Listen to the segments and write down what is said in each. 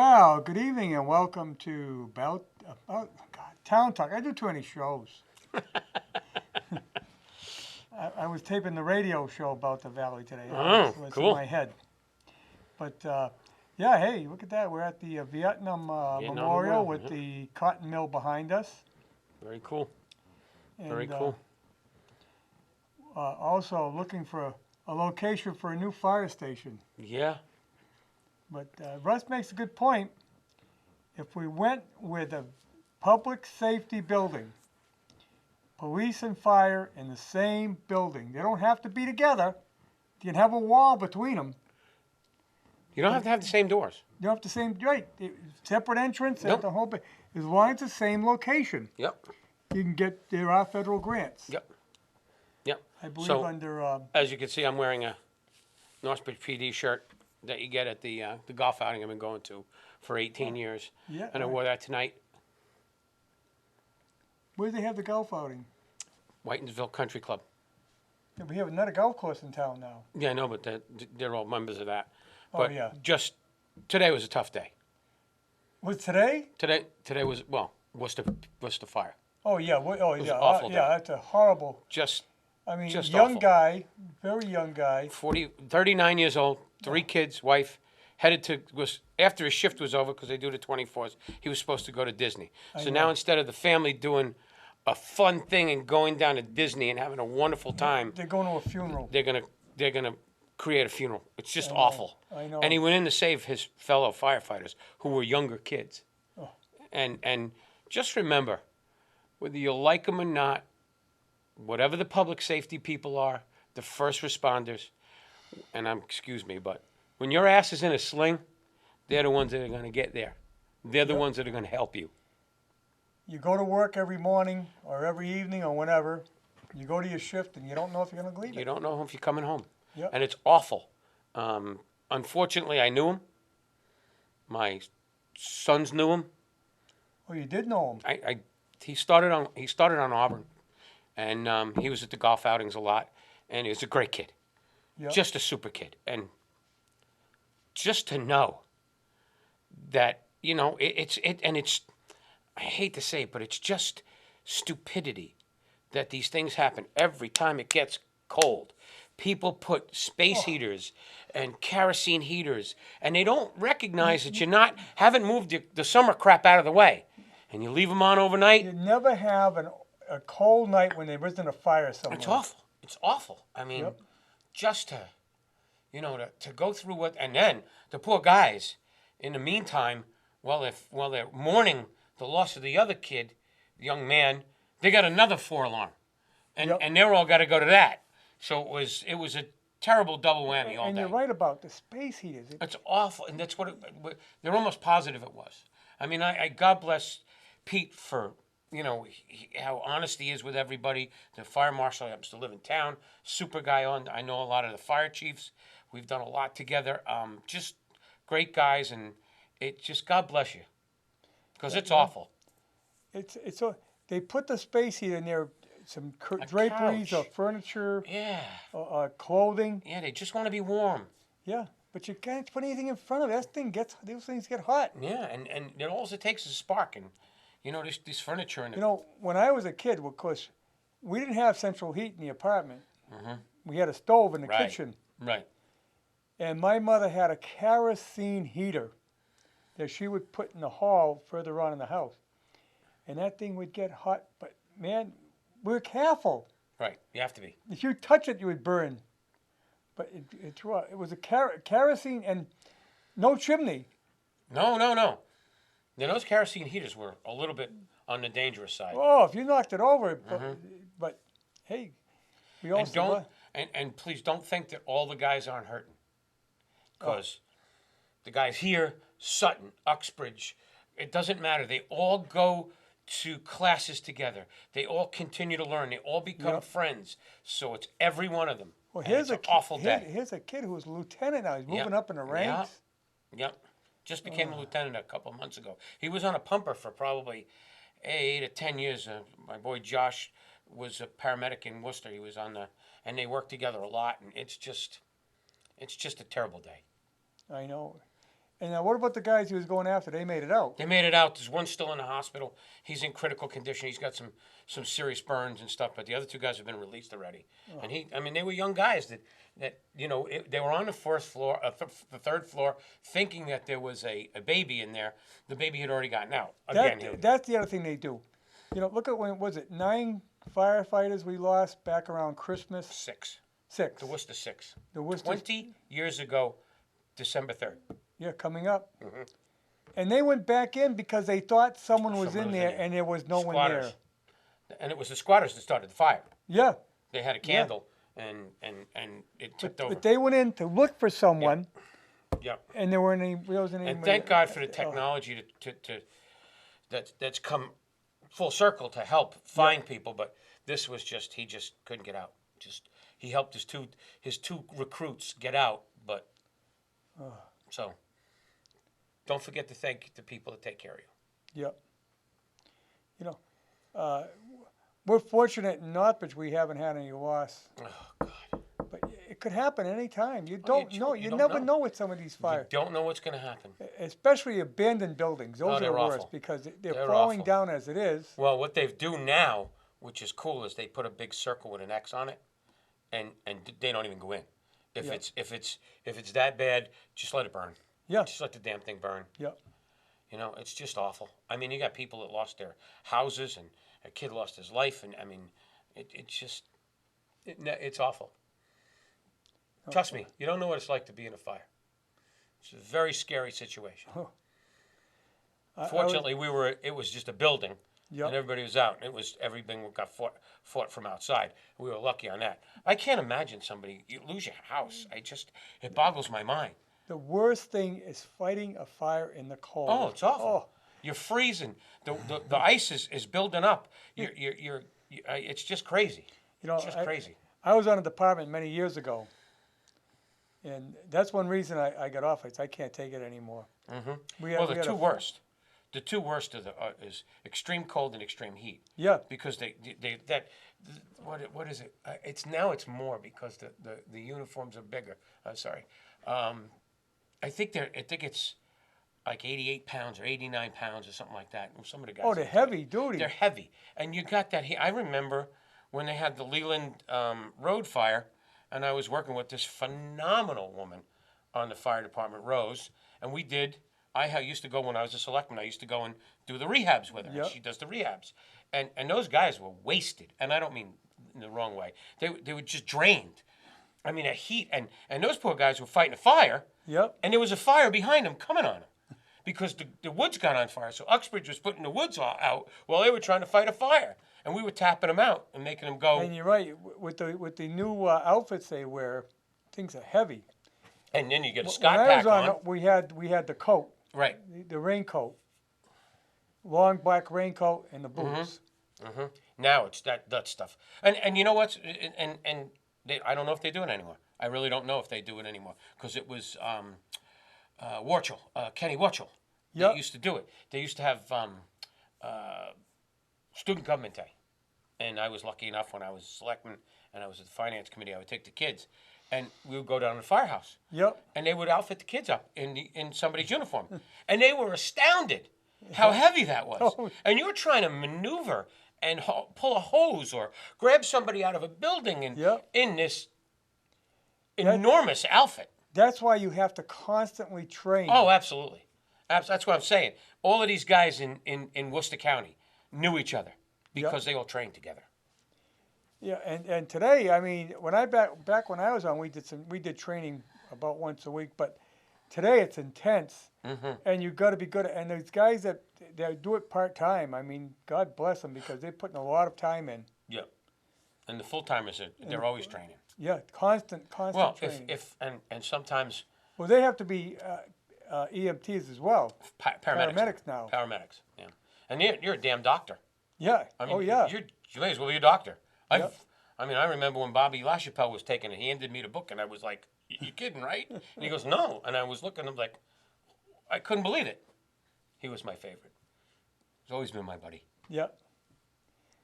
Well, good evening and welcome to Town Talk. I do too many shows. I was taping the radio show about the Valley today. Oh, It's in cool. my head. But yeah, hey, look at that. We're at the Vietnam Vietnam Memorial Memorial, with yeah. the cotton mill behind us. Very cool. And, Very cool. Also looking for a location for a new fire station. Yeah. But Russ makes a good point. If we went with a public safety building, police and fire in the same building, they don't have to be together. You can have a wall between them. You don't have to have the same doors. You don't have the same, right, separate entrance and Nope. the whole bit. As long as it's the same location, Yep. you can get, there are federal grants. Yep. Yep. I believe So- under, As you can see, I'm wearing a Northbridge PD shirt that you get at the golf outing I've been going to for 18 years. yeah, And I wore that tonight. where do they have the golf outing? Whitensville Country Club. Yeah, we have another golf course in town now. Yeah, I know, but they're all members of that. Oh, But yeah. just today was a tough day. Was today? Today was Worcester fire. Oh, yeah, was yeah, an awful yeah, day. that's a horrible, Just I mean, Just young awful. guy, very young guy. 39 years old, 3 kids, wife, after his shift was over, because they do the 24s, he was supposed to go to Disney. So now instead of the family doing a fun thing and going down to Disney and having a wonderful time, They're going to a funeral. they're gonna create a funeral. It's just I know, awful. I know. And he went in to save his fellow firefighters who were younger kids. Oh. And just remember, whether you like them or not, whatever the public safety people are, the first responders, and excuse me, but when your ass is in a sling, they're the ones that are going to get there. They're the Yep. ones that are going to help you. You go to work every morning or every evening or whenever. You go to your shift and you don't know if you're going to leave You it. don't know if you're coming home. Yep. And it's awful. Unfortunately, I knew him. My sons knew him. Oh, you did know him. He started on Auburn, and he was at the golf outings a lot, and he was a great kid, Yep. just a super kid, and just to know that it's I hate to say it, but it's just stupidity that these things happen every time it gets cold. People put space heaters and kerosene heaters, and they don't recognize that haven't moved the summer crap out of the way, and you leave them on overnight. You never have a cold night when there isn't a fire somewhere. It's awful. It's awful. I mean, Yep. just to go through what, and then the poor guys, in the meantime, while they're mourning the loss of the other kid, the young man, they got another 4 alarm, and Yep. and they're all got to go to that. So it was a terrible double whammy all And day. you're right about the space heaters. It's awful, and that's they're almost positive it was. I mean, I God bless Pete for how honest he is with everybody. The fire marshal happens to live in town. Super guy I know a lot of the fire chiefs. We've done a lot together. Just great guys, and it just God bless you, because it's awful. They put the space heater in there, some draperies or couch. furniture, Yeah, clothing. yeah. They just want to be warm. Yeah, but you can't put anything in front of it. Those things get hot. Yeah, and all it takes is a spark, and this furniture and You know, when I was a kid, of course, we didn't have central heat in the apartment. We had a stove in the Right. kitchen, right. and my mother had a kerosene heater that she would put in the hall further on in the house, and that thing would get hot. But man, we were careful. Right, you have to be. If you touch it, you would burn. But it's raw. It was a kerosene and no chimney. No. Now, those kerosene heaters were a little bit on the dangerous side. Oh, if you knocked it over, but hey, we And also and please don't think that all the guys aren't hurting, because the guys here, Sutton, Uxbridge, it doesn't matter. They all go to classes together. They all continue to learn. They all become Yep. friends. So it's every one of them. Well, And here's it's an awful day. Here's a kid who's a lieutenant now. He's moving Yep. up in the ranks. Yep. Just became a lieutenant a couple of months ago. He was on a pumper for probably 8 or 10 years. My boy Josh was a paramedic in Worcester. He was and they worked together a lot. And it's just a terrible day. I know. And now what about the guys he was going after? They made it out. They made it out. There's one still in the hospital. He's in critical condition. He's got some serious burns and stuff, but the other two guys have been released already. Oh. And I mean, they were young guys that they were on the first floor, the third floor, thinking that there was a baby in there. The baby had already gotten out. Again, That's the other thing they do. You know, look at when, was it 9 firefighters we lost back around Christmas? 6. 6. The Worcester 6. The Worcester. 20 years ago, December 3rd. Yeah, coming up. And they went back in because they thought someone was in there and there was no one there. And it was the squatters that started the fire. Yeah. They had a candle and it tipped over. But they went in to look for someone. Yep. And there weren't any. And thank God for the technology that's come full circle to help find people. But this was he just couldn't get out. He helped his two recruits get out. But so don't forget to thank the people that take care of you. Yep. You know, we're fortunate in Northbridge we haven't had any loss. Oh God. But it could happen any time. You don't know. You don't never know. know with some of these fires. You don't know what's going to happen. Especially abandoned buildings. Those they're are worse awful. because they're They're falling awful. down as it is. Well, what they do now, which is cool, is they put a big circle with an X on it, and they don't even go in. If it's that bad, just let it burn. Yeah. Just let the damn thing burn. Yep. You know, it's just awful. I mean, you got people that lost their houses, and a kid lost his life, and I mean, it's awful. Trust me, you don't know what it's like to be in a fire. It's a very scary situation. Oh. Fortunately, it was just a building, Yep. and everybody was out. Everything got fought from outside. We were lucky on that. I can't imagine you lose your house. It boggles my mind. The worst thing is fighting a fire in the cold. Oh, it's awful. Oh. You're freezing. The ice is building up. It's just crazy. You know, It's just crazy. I was on a department many years ago, and that's one reason I got off. I can't take it anymore. Well, the two worst. The two worst is extreme cold and extreme heat. Yeah. Because what is it? It's more because the uniforms are bigger. Sorry. I think it's like 88 pounds or 89 pounds or something like that. Some of the guys. Oh, they're heavy duty. They're heavy, and you got that. I remember when they had the Leland Road fire, and I was working with this phenomenal woman on the fire department, Rose, and we did. I used to go when I was a selectman. I used to go and do the rehabs with her. Yep. And she does the rehabs, and those guys were wasted, and I don't mean in the wrong way. They were just drained. I mean, a heat, and those poor guys were fighting a fire. Yep. And there was a fire behind them coming on them because the woods got on fire. So Uxbridge was putting the woods all out while they were trying to fight a fire. And we were tapping them out and making them go. And you're right. With the new outfits they wear, things are heavy. And then you get a Scott when I pack was on, on. we had the coat, Right. the raincoat, long black raincoat, and the boots. Now it's that stuff. And you know what? And I don't know if they do it anymore. I really don't know if they do it anymore because it was Warchel, Kenny Warchel. Yep. They used to do it. They used to have student government day, and I was lucky enough when I was selectman and I was at the finance committee. I would take the kids, and we would go down to the firehouse. Yep. And they would outfit the kids up in somebody's uniform, and they were astounded how heavy that was. Oh. And you're trying to maneuver and pull a hose or grab somebody out of a building and Yep. in this enormous outfit. That's why you have to constantly train. Oh, absolutely. That's what I'm saying. All of these guys in Worcester County knew each other because they all trained together. Yeah, and today, I mean, when back when I was on, we did training about once a week, but today it's intense, and you got to be good. And those guys that do it part time, I mean, God bless them because they're putting a lot of time in. Yeah, and the full timers they're always training. Yeah, constant Well, training. and sometimes Well, they have to be EMTs as well. paramedics now. Paramedics, yeah. And you're a damn doctor. Yeah. I mean, yeah. you may as well be a doctor. Yep. I mean, I remember when Bobby LaChapelle was taking it. He handed me the book, and I was like, "You kidding, right?" And he goes, "No." And I was looking. I'm like, I couldn't believe it. He was my favorite. He's always been my buddy. Yeah.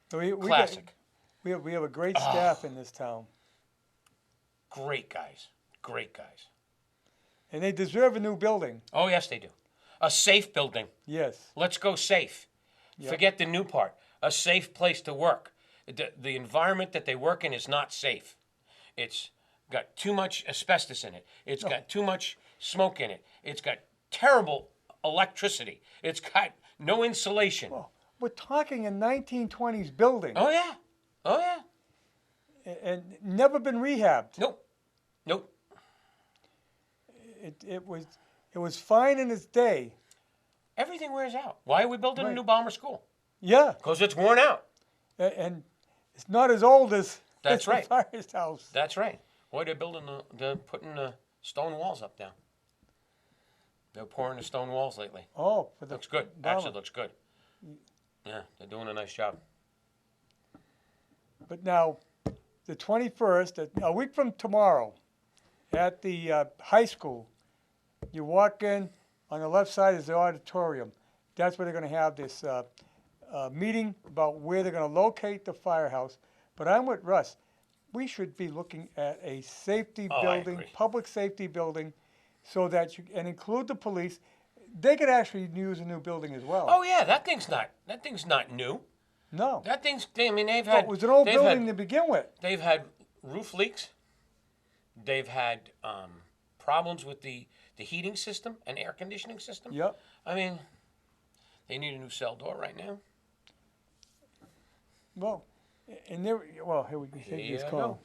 So we Classic. We have a great staff in this town. Great guys. Great guys. And they deserve a new building. Oh, yes, they do. A safe building. Yes. Let's go safe. Yep. Forget the new part. A safe place to work. The environment that they work in is not safe. It's got too much asbestos in it. It's got too much smoke in it. It's got terrible electricity. It's got no insulation. Well, we're talking a 1920s building Oh, yeah. Oh, yeah. and never been rehabbed. Nope. Nope. It was fine in its day. Everything wears out. Why are we building a Right. new bomber school? Yeah, Because it's worn out. and it's not as old as That's right. the firehouse. That's right. Boy, they're putting the stone walls up now. They're pouring the stone walls lately. Oh, for the Looks good. bomber. Actually, looks good. Yeah, they're doing a nice job. But now, the 21st, a week from tomorrow, at the high school, you walk in, on the left side is the auditorium. That's where they're going to have this meeting about where they're going to locate the firehouse. But I'm with Russ. We should be looking at a safety Oh, I building, agree. public safety building, so that you, and include the police. They could actually use a new building as well. Oh yeah, that thing's not new. No. That thing's. I mean, they've Well, had. it was an old they've building had- to begin with. They've had roof leaks. They've had problems with the heating system and air conditioning system. Yep. I mean, they need a new cell door right now. Well, and there. Well, here we can take this Here I call.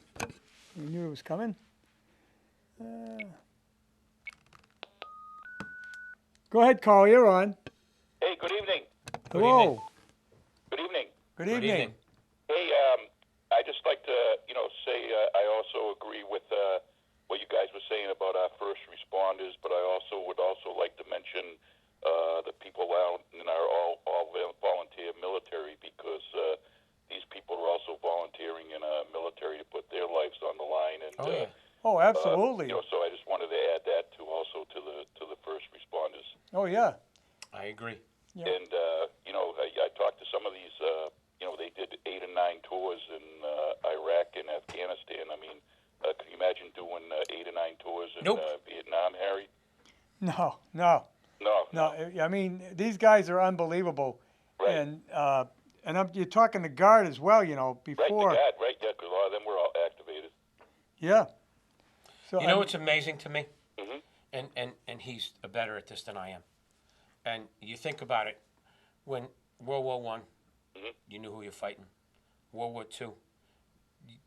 We knew it was coming. Go ahead, Carl. You're on. Hey, good evening. Hello. evening. Good evening. Good Good evening. evening. Hey, I just like to, say I also agree with what you guys were saying about our first responders, but I would also like to mention the people out in our all volunteer military, because these people are also volunteering in a military to put their lives on the line. And Oh yeah. Oh, absolutely. so I just wanted to add that to also to the first responders. Oh, yeah. I agree. Yeah. And I talked to some of these. They did 8 and 9 tours in Iraq and Afghanistan. I mean, can you imagine doing 8 or 9 tours in Nope. Vietnam, Harry? No, no, No. no. I mean, these guys are unbelievable. Right. And you're talking the guard as well. You know, Right, before. the guard, right? Yeah, because a lot of them were all activated. Yeah. So You know what's amazing to me? Mhm. And he's better at this than I am. And you think about it, when World War One, Mhm. you knew who you're fighting. World War Two,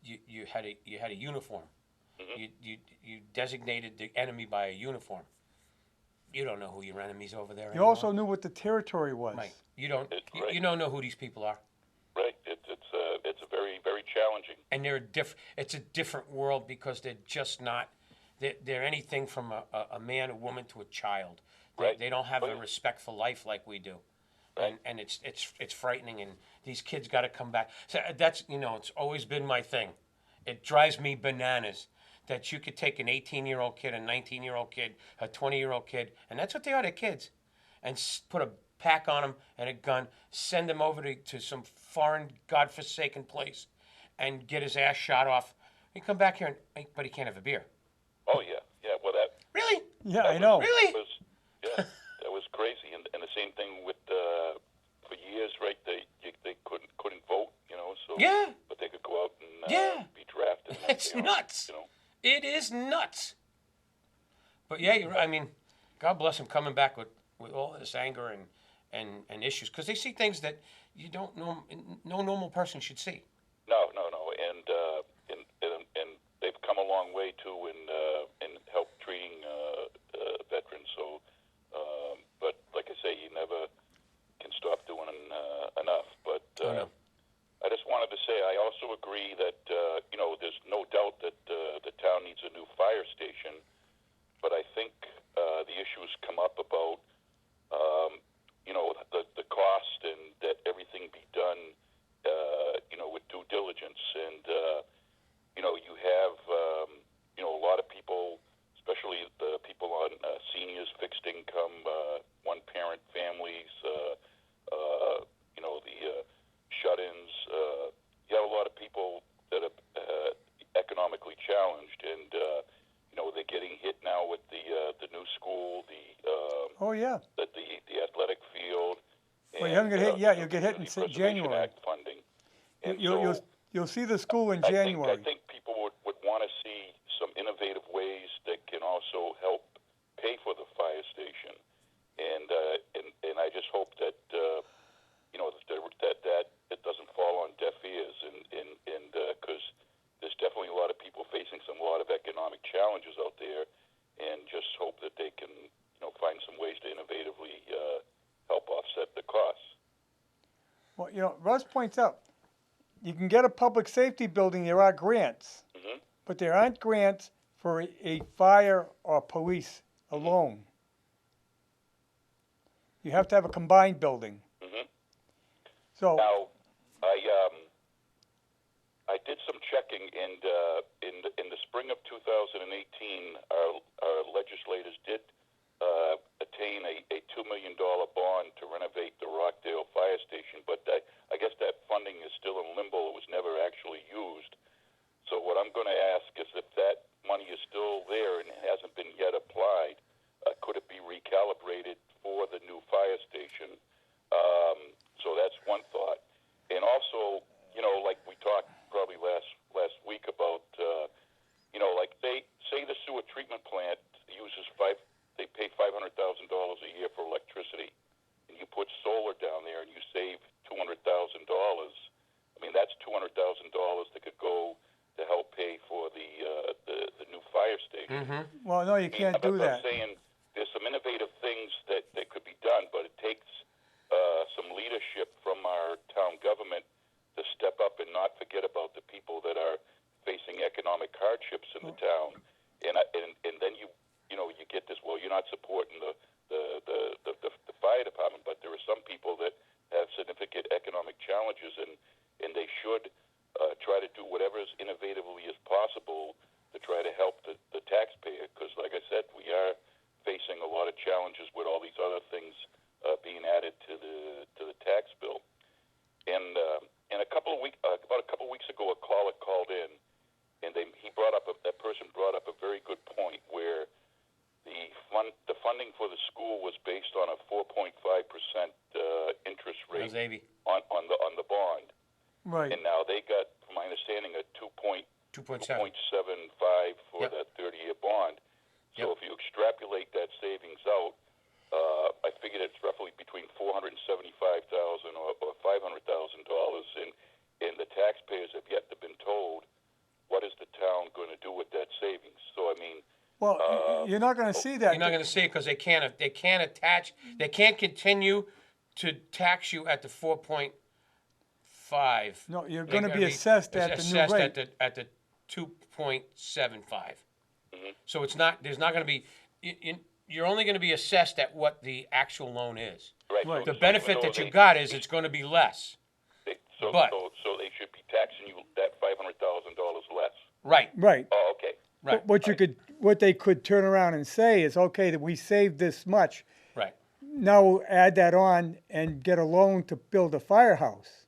you had a uniform. Mhm. You designated the enemy by a uniform. You don't know who your enemies over there. You anymore. also knew what the territory was. Right. You don't. Right. You don't know who these people are. Right. It's a very, very challenging. And it's a different world, because they're just not. They're anything from a man, a woman, to a child. Right. They don't have Oh, a yeah. respect for life like we do. Right. And it's frightening, and these kids got to come back. So that's it's always been my thing. It drives me bananas that you could take an 18-year-old kid, a 19-year-old kid, a 20-year-old kid, and that's what they are, they're kids, and put a pack on them and a gun, send him over to some foreign, godforsaken place, and get his ass shot off. He come back here, but he can't have a beer. Oh yeah, yeah. Well, that Really? Yeah, I know. Really? was that was crazy. And the same thing with for years, right? They couldn't vote, So Yeah. but they could go out and Yeah. be drafted. and It's everything else, nuts. It is nuts. But yeah, I mean, God bless him coming back with all this anger and issues, because they see things that you don't know, no normal person should see. No, and they've come a long way too in help treating veterans. So, but like I say, you never can stop doing enough. But Oh, no. I just wanted to say I also agree that there's no doubt that the town needs a new fire station. But I think the issues come up about the cost, and that everything be done with due diligence. And you have a lot of people, especially the people on seniors, fixed income, one parent families, the shut-ins. You have a lot of people that are economically challenged, and they're getting hit now with the new Oh, yeah. the athletic field. Well, you haven't get hit yet. You'll get hit in Community Preservation January. Act funding. And You'll see the school in I January. think people would want to see some innovative ways that can also help pay for the fire station, and I just hope that that it doesn't fall on deaf ears, and because there's definitely a lot of people facing a lot of economic challenges out there, and just hope that they can find some ways to innovatively help offset the costs. Well, Russ points out, you can get a public safety building, there are grants, Mm-hmm. but there aren't grants for a fire or police alone. You have to have a combined building. Mm-hmm. So, Now, I did some checking, and in the spring of 2018, our legislators did attain a $2 million bond to renovate the Rockdale Fire Station, but I guess that funding is still in limbo. It was never actually used. So what I'm going to ask is, if that money is still there and it hasn't been yet applied, could it be recalibrated for the new fire station? So that's one thought. And also, like we talked probably last week about, like say the sewer treatment plant uses they pay $500,000 a year for electricity, and you put solar down there and you save $200,000. I mean, that's $200,000 that could go to help pay for the new fire station. Mm-hmm. well, no, you can't do I'm that. saying there's some innovative things that could be done, but it takes some leadership from our town government to step up and not forget about the people that are facing economic hardships in the town. And then you get this. Well, you're not supporting the fire department, but there are some people that have significant economic challenges, and they should try to do whatever as innovatively as possible to try to help the taxpayer. Because, like I said, we are facing a lot of challenges with all these other things being added to the tax bill. And about a couple of weeks ago, a caller called in, and that person brought up a very good point, where the funding for the school was based on a 4.5% interest rate on the bond. Right. And now they got, from my understanding, a 2.7. 2.75 for Yep. that 30-year bond. So Yep. if you extrapolate that savings out, I figured it's roughly between $475,000 or $500,000, and the taxpayers have yet to been told what is the town going to do with that savings. So I mean, Well, you're not going to see that. You're not going to see it because they can't continue to tax you at the 4.5. No, you're They're going to gonna be assessed at the new assessed rate. at the 2.75. Mm-hmm. So it's not. There's not going to be. You're only going to be assessed at what the actual loan is. right. Right. The benefit that you got is it's going to be less. So they should be taxing you that $500,000 less. Right. Right. Oh, okay. Right. What they could turn around and say is, okay, that we saved this much. Right. Now we'll add that on and get a loan to build a firehouse.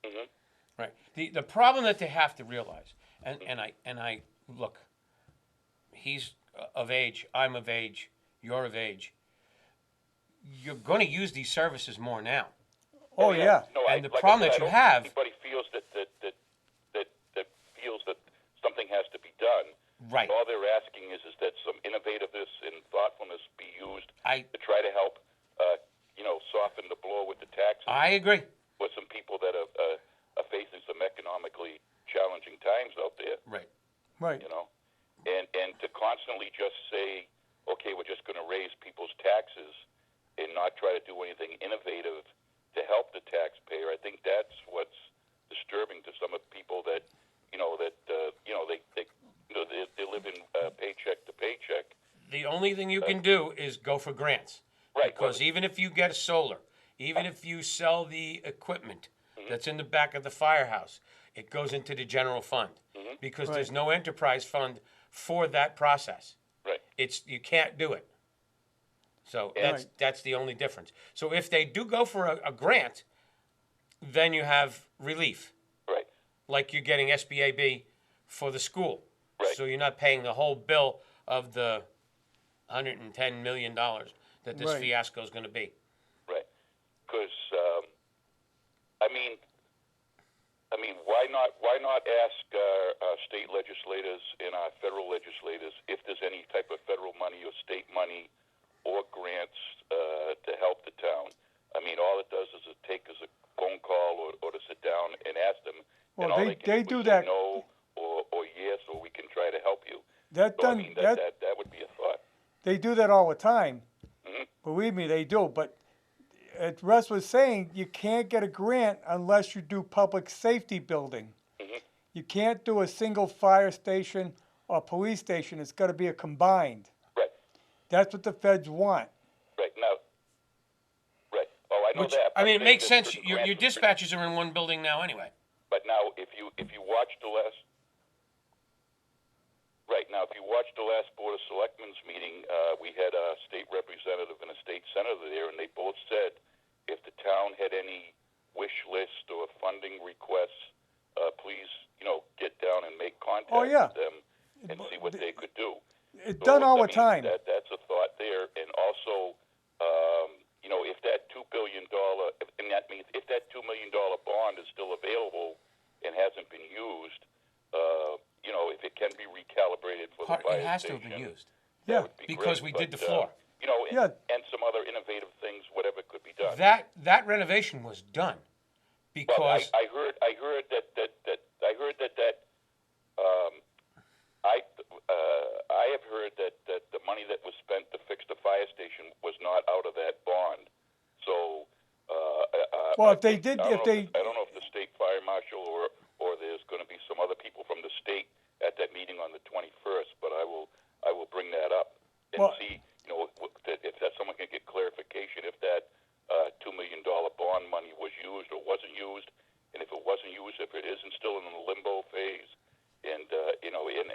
Right. The problem that they have to realize, and I look, he's of age, I'm of age, you're of age. You're going to use these services more now. Oh, yeah. No, And the like I problem said, that I you don't have- think anybody feels that feels that something has to be done. Right. All they're asking is that some innovativeness and thoughtfulness be used to try to help, soften the blow with the taxes. I agree. For some people that are facing some economically challenging times out there. Right. Right. And to constantly just say, okay, we're just going to raise people's taxes and not try to do anything innovative to help the taxpayer. I think that's what's disturbing to some of the people that they live in paycheck to paycheck. The only thing you can do is go for grants. Right. Because even if you get a solar, even if you sell the equipment that's in the back of the firehouse, it goes into the general fund. Because there's no enterprise fund for that process. Right. You can't do it. So Right. that's the only difference. So if they do go for a grant, then you have relief. Right. Like you're getting SBAB for the school. Right. So you're not paying the whole bill of the $110 million that this Right. fiasco is going to be. Right. Because, I mean, why not ask our state legislators and our federal legislators if there's any type of federal money or state money or grants to help the town? I mean, all it does is a phone call or to sit down and ask them, Well, and all they can do is say that. no or yes, or we can try to help you. That So, I done, mean, that that would be a thought. they do that all the time. Mm-hmm. Believe me, they do. But as Russ was saying, you can't get a grant unless you do public safety building. Mm-hmm. You can't do a single fire station or police station. It's got to be a combined. Right. That's what the feds want. Right. Now, right. Oh, I know Which, that. I mean, I'm it makes saying sense. that the Your grants- dispatches are in one building now anyway. But now, if you watch the last, right now, if you watch the last Board of Selectmen's meeting, we had a state representative and a state senator there, and they both said if the town had any wish list or funding requests, please, get down and make contact Oh, yeah. with them and see what they could do. It's So, done all I the mean, time. That's a thought there, and also, if that $2 billion, and that means if that $2 million bond is still available and hasn't been used, if it can be recalibrated for the fire It has to station, have been used Yeah. would be because great, we did but, the floor. Yeah. and some other innovative things, whatever could be done. That renovation was done Well, because I heard that. I have heard that the money that was spent to fix the fire station was not out of that bond. So, Well, I if they think- did, I don't if know they, I don't know if the state fire marshal or there's going to be some other people from the state at that meeting on the 21st. But I will bring that up and Well- see, if that someone can get clarification if that $2 million bond money was used or wasn't used, and if it wasn't used, if it isn't still in the limbo phase, and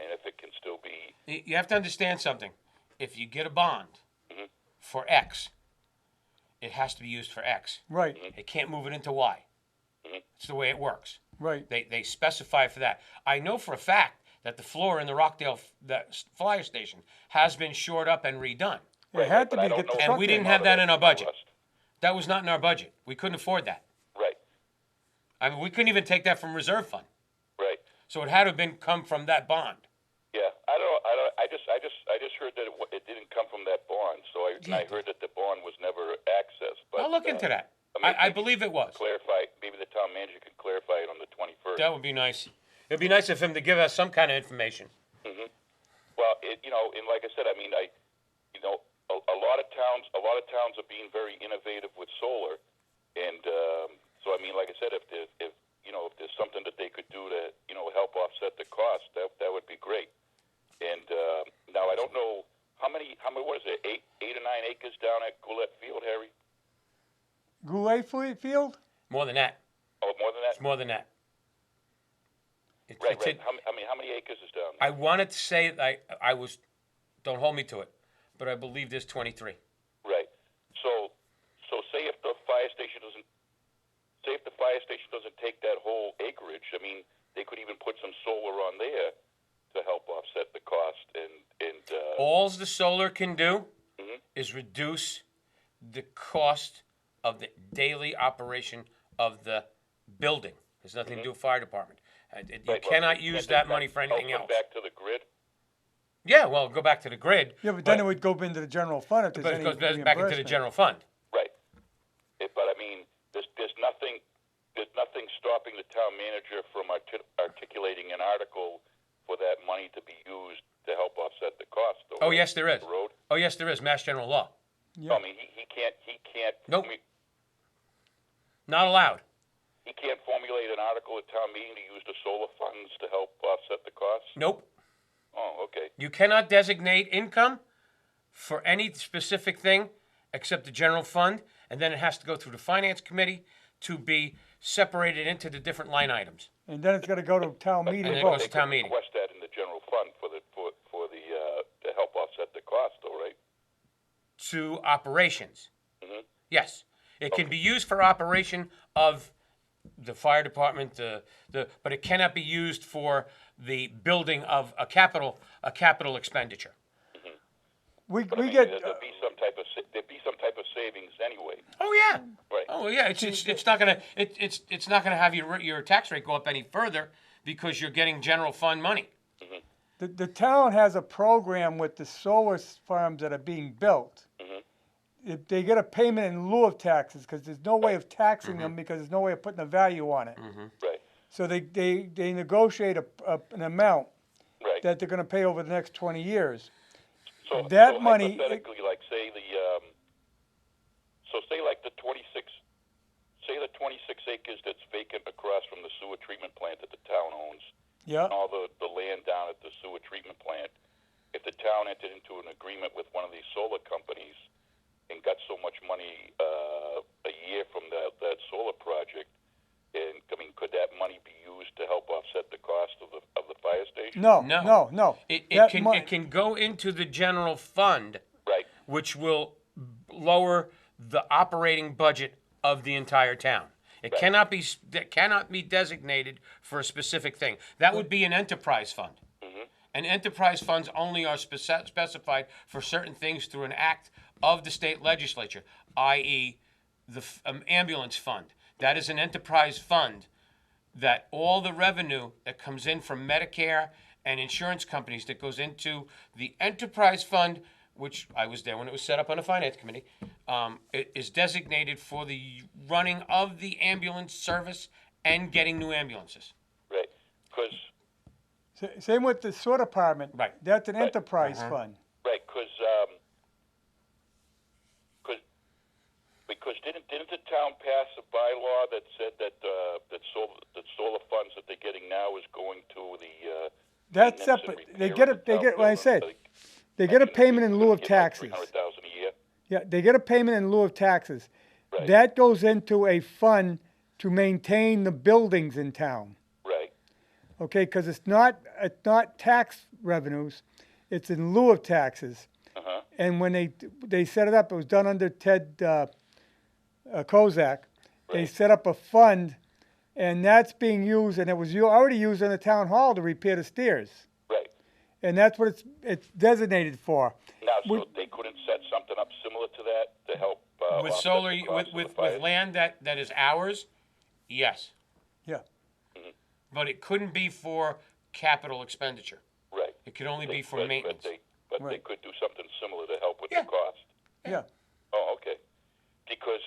and if it can still be. you have to understand something. If you get a bond Mm-hmm. for X, it has to be used for X. right, It can't move it into Y. Mm-hmm. It's the way it works. right. They specify for that. I know for a fact that the floor in the Rockdale fire station has been shored up and redone. It had to but I be to don't get the know- And truck we in. didn't have that in our budget. Rust. That was not in our budget. We couldn't afford that. Right, I mean, we couldn't even take that from reserve fund. right. So it had to have come from that bond. Yeah, I don't. I just heard that it didn't come from that bond. So I heard that the bond was never accessed. But I'll look into that. I mean, I believe it was. clarify. Maybe the town manager can clarify it on the 21st. That would be nice. It'd be nice of him to give us some kind of information. Well, and like I said, I mean, a lot of towns are being very innovative with solar, and so I mean, like I said, if there's something that they could do to help offset the cost, that would be great. And now I don't know how many what is it, 8 or 9 acres down at Goulet Field, Harry? Goulet Field? More than that. Oh, more than that. It's more than that. Right. How many acres is down there? I wanted to say that I was, don't hold me to it, but I believe there's 23. Right. So say if the fire station doesn't take that whole acreage, I mean, they could even put some solar on there to help offset the cost. And All the solar can do Mhm. is reduce the cost of the daily operation of the building. There's nothing to do with fire department. You right, well, cannot use that money for anything help else. them back to the grid. Yeah, well, go back to the grid. Yeah, but then it would go into the general fund if there's but any it goes back into the reimbursement. general fund. Right. But I mean, there's nothing stopping the town manager from articulating an article for that money to be used to help offset the cost. Though, Oh, right? yes, there is. The road. Oh, yes, there is. Mass general law. Yeah. I mean, he can't. Nope. Not allowed. He can't formulate an article at town meeting to use the solar funds to help offset the costs. Nope. Oh, okay. You cannot designate income for any specific thing except the general fund, and then it has to go through the finance committee to be separated into the different line items. And then it's got to go to town meeting then it vote. goes to town meeting. Request that in the general fund for the to help offset the cost, though, right? To operations. Mhm. Yes. It can be used for operation of the fire department, but it cannot be used for the building of a capital expenditure. We But I mean, get, there'd be savings anyway. Oh yeah. Right. Oh yeah. It's not gonna it's not gonna have your tax rate go up any further because you're getting general fund money. The town has a program with the solar farms that are being built. If they get a payment in lieu of taxes, because there's no way of taxing them because there's no way of putting a value on it. Right. So they negotiate an amount Right. that they're going to pay over the next 20 years. So that so money- hypothetically, like say say like the 26 acres that's vacant across from the sewer treatment plant that the town owns. Yeah. All the land down at the sewer treatment plant. If the town entered into an agreement with one of these solar companies and got so much money a year from that solar project, and I mean, could that money be used to help offset the cost of the fire station? No. It That it can go into the general fund, Right. which will lower the operating budget of the entire town. It cannot be designated for a specific thing. That would be an enterprise fund. And enterprise funds only are specified for certain things through an act of the state legislature, i.e., the ambulance fund. That is an enterprise fund that all the revenue that comes in from Medicare and insurance companies that goes into the enterprise fund, which I was there when it was set up on the finance committee, it is designated for the running of the ambulance service and getting new ambulances. Right. Because Same with the sewer department. Right. That's an enterprise fund. right, because didn't the town pass a bylaw that said that solar funds that they're getting now is going to the That's maintenance and separate. repair of the town Like I said, building? they get a payment in lieu of About taxes. $300,000 a year. Yeah, they get a payment in lieu of taxes. Right. That goes into a fund to maintain the buildings in town. Right. Okay, because it's not tax revenues, it's in lieu of taxes. And when they set it up, it was done under Ted Kozak. They Right. set up a fund, and that's being used, and it was already used in the town hall to repair the stairs. Right. And that's what it's designated for. Now, so We- they couldn't set something up similar to that to help With offset solar, the cost of with the fire? land that is ours, yes. Yeah. But it couldn't be for capital expenditure. Right. It could only be for But maintenance. they Right. could do something similar to help with Yeah. the cost. Yeah. Oh, okay. Because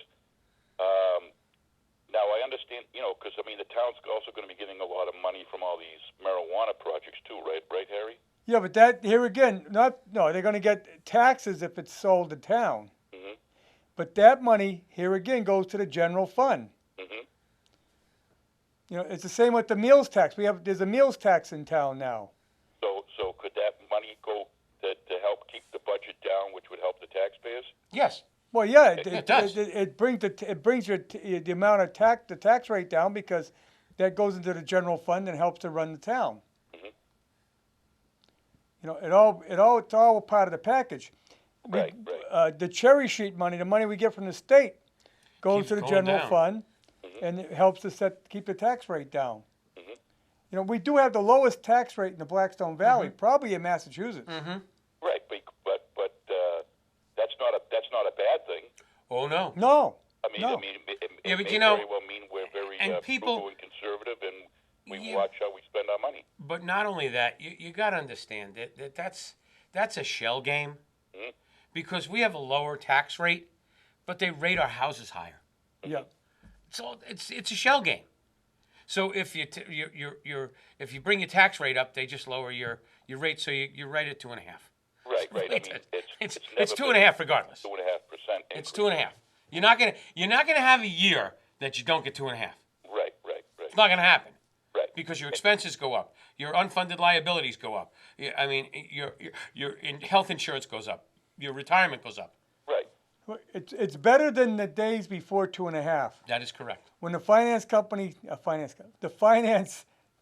now I understand, because I mean the town's also going to be getting a lot of money from all these marijuana projects too, right? Right, Harry? Yeah, but that, here again, they're gonna get taxes if it's sold to town. Mhm. But that money, here again, goes to the general fund. Mhm. It's the same with the meals tax. There's a meals tax in town now. So could that money go to help keep the budget down, which would help the taxpayers? Yes. Well, yeah, It does. It brings the amount of the tax rate down because that goes into the general fund and helps to run the town. It's all part of the package. Right. Right. The cherry sheet money, the money we get from the state, goes Keeps to the going general down. fund, and it helps to keep the tax rate down. We do have the lowest tax rate in the Blackstone Valley, probably in Massachusetts. Right. But that's not a bad thing. Oh no. No, It Yeah, but may you know, very well mean we're very and people- frugal and conservative, and we Yeah. watch how we spend our money. But not only that, you got to understand that's a shell game, because we have a lower tax rate, but they rate our houses higher. yeah, So it's a shell game. So if if you bring your tax rate up, they just lower your rate, so you're right at 2.5. Right. Right. I mean, It's never 2.5 regardless. 2.5%. It's 2.5. You're not gonna have a year that you don't get 2.5. Right. It's not gonna happen. Right. Because your expenses go up, your unfunded liabilities go up. I mean, your health insurance goes up, your retirement goes up. Right. it's better than the days before 2.5. That is correct. When the finance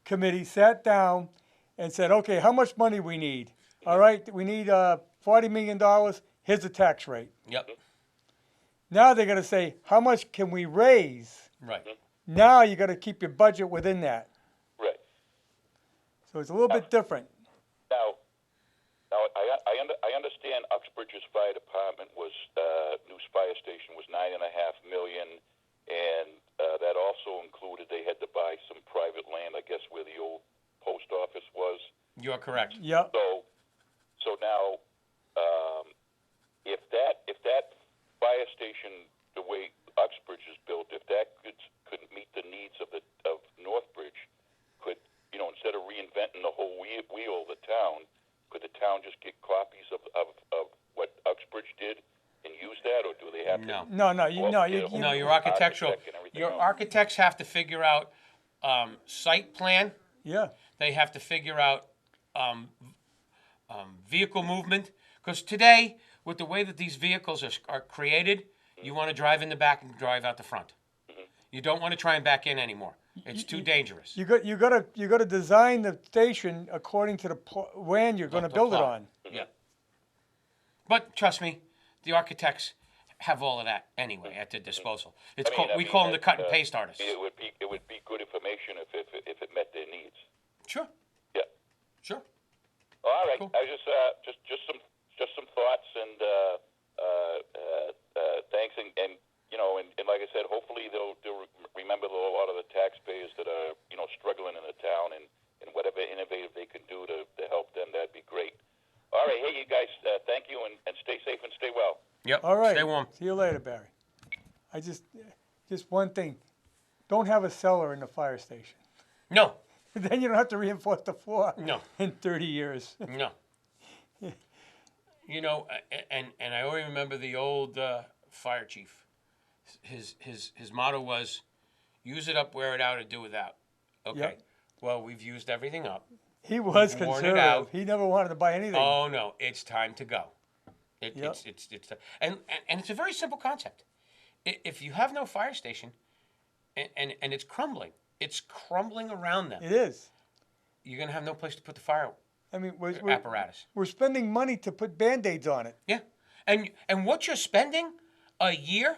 committee sat down and said, okay, how much money we need? All right, we need $40 million. Here's the tax rate. Yep. Now they're going to say, how much can we raise? Right. Now you got to keep your budget within that. Right. So it's a little bit different. Now I understand Uxbridge's fire department was new fire station correct. Yep. So now, if that fire station, the way Uxbridge is built, if that could meet the needs of Northbridge, could, instead of reinventing the whole wheel of the town, could the town just get copies of what Uxbridge did and use that, or do they have No. No, No, your architectural. architect and everything Your else? architects have to figure out site plan. yeah. They have to figure out vehicle movement. Because today, with the way that these vehicles are created, you want to drive in the back and drive out the front. You don't want to try and back in anymore. It's too dangerous. You got to design the station according to the when you're going to build it plot. on. Yeah. But trust me, the architects have all of that anyway at their disposal. We call them the cut and paste artists. It would be good information if it met their needs. Sure. Yeah. Sure. All right. Cool. I was just some thoughts and thanks and like I said, hopefully they'll remember a lot of the taxpayers that are struggling in the town and whatever innovative they can do to help them, that'd be great. All right, hey you guys, thank you and stay safe and stay well. Yep. All right. Stay warm. See you later, Barry. I just one thing. Don't have a cellar in the fire station. No. Then you don't have to reinforce the floor. No. In 30 years. No. And I always remember the old fire chief. His motto was, use it up, wear it out, or do without. Okay. Yep. Well, we've used everything up. He was We've worn it conservative. out. He never wanted to buy anything. Oh no, it's time to go. Yep. And it's a very simple concept. If you have no fire station, and it's crumbling around them. It is. You're gonna have no place to put the fire I mean, apparatus. we're spending money to put Band-Aids on it. Yeah, and what you're spending a year.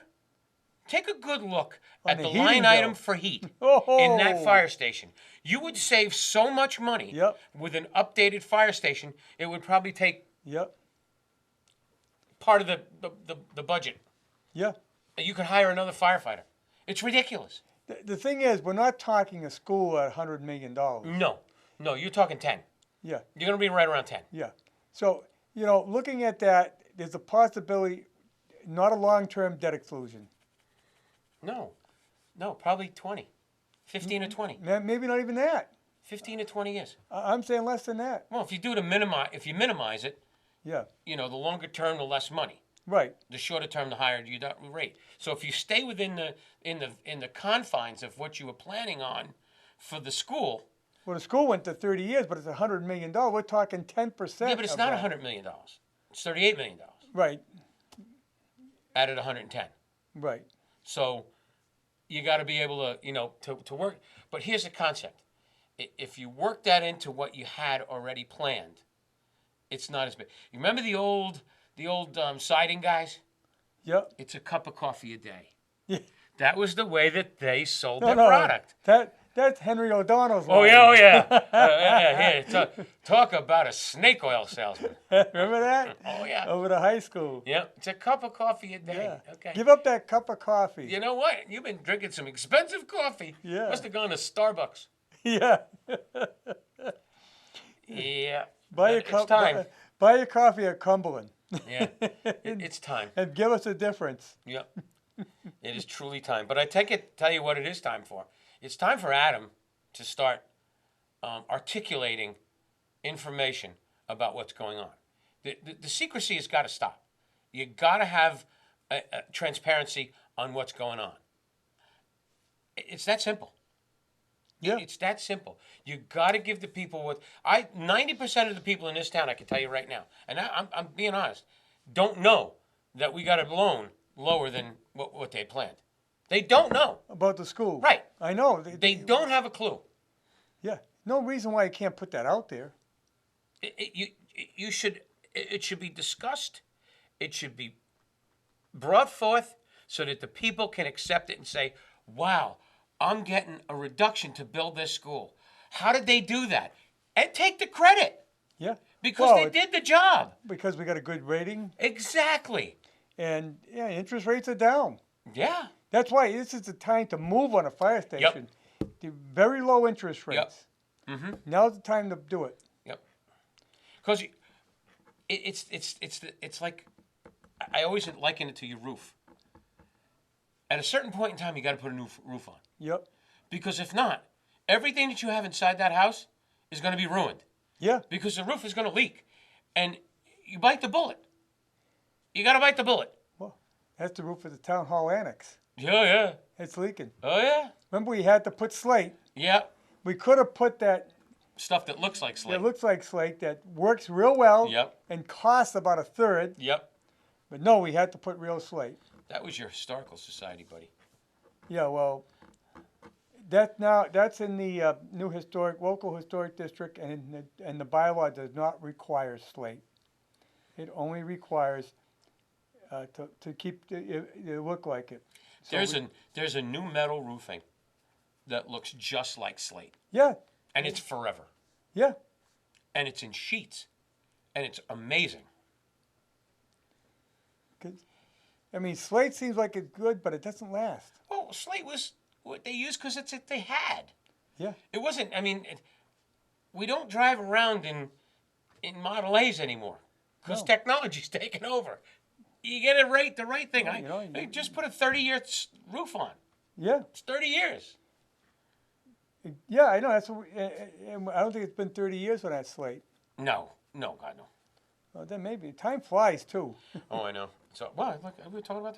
Take a good look at the the heating line bill. item for heat Oh. in that fire station. You would save so much money Yep. with an updated fire station. It would probably take Yep. part of the budget. Yeah. You could hire another firefighter. It's ridiculous. The thing is, we're not talking a school at $100 million. No, you're talking 10. Yeah. You're going to be right around 10. Yeah. So, looking at that, there's a possibility, not a long-term debt exclusion. No, probably 20. 15 or 20. Maybe not even that. 15 to 20 years. I'm saying less than that. Well, if you minimize it, Yeah. the longer term, the less money. Right. The shorter term, the higher your rate. So if you stay within the confines of what you were planning on for the school. Well, the school went to 30 years, but it's $100 million. We're talking 10%. Yeah, but it's not $100 million. It's $38 million. Right. Added 110. Right. So you got to be able to, to work. But here's the concept. If you work that into what you had already planned, it's not as big. You remember the old siding guys? Yep. It's a cup of coffee a day. Yeah. That was the way that they sold No, their no, product. That's Henry O'Donnell's Oh line. yeah. Here, talk about a snake oil salesman. Remember that? Oh yeah. Over to high school. Yep. It's a cup of coffee a day. Yeah. Okay. Give up that cup of coffee. You know what? You've been drinking some expensive coffee. Yeah. Must have gone to Starbucks. Yeah. Yeah. Buy your It's time. Buy your coffee at Cumberland. Yeah. It's time. And give us a difference. Yep. It is truly time. But I tell you what it is time for. It's time for Adam to start articulating information about what's going on. The secrecy has got to stop. You got to have a transparency on what's going on. It's that simple. Yeah. It's that simple. You got to give the people 90% of the people in this town, I can tell you right now, and I'm being honest, don't know that we got a loan lower than what they planned. They don't know. About the school. Right. I know. They don't have a clue. Yeah. No reason why you can't put that out there. It should be discussed. It should be brought forth so that the people can accept it and say, wow, I'm getting a reduction to build this school. How did they do that? And take the credit. Yeah. Because they did the job. Because we got a good rating. Exactly. And yeah, interest rates are down. Yeah. That's why this is the time to move on a fire station. The very low interest rates. Mm-hmm. Now's the time to do it. Yep. Because it's like, I always liken it to your roof. At a certain point in time, you got to put a new roof on. Yep. Because if not, everything that you have inside that house is going to be ruined. Yeah. Because the roof is going to leak. And you bite the bullet. You got to bite the bullet. Well, that's the roof of the town hall annex. Yeah. It's leaking. Oh, yeah. Remember, we had to put slate. Yeah. We could have put that. Stuff that looks like slate. It looks like slate that works real well. Yep. And costs about a third. Yep. But no, we had to put real slate. That was your historical society, buddy. Yeah, well, that's in the new local historic district, and the bylaw does not require slate. It only requires to keep it look like it. So there's a new metal roofing that looks just like slate, yeah, and it's forever, yeah. and it's in sheets, and it's amazing. 'Cause, I mean, slate seems like it's good, but it doesn't last. Well, slate was what they used because it's what they had. Yeah. It wasn't. I mean, we don't drive around in Model A's anymore because No. technology's taken over. You get it right, the right thing. Well, I just put a 30-year roof on. Yeah. It's 30 years. Yeah, I know. That's what and I don't think it's been 30 years for that slate. No, God, no. Well, then maybe time flies too. Oh, I know. So, well, look, we were talking about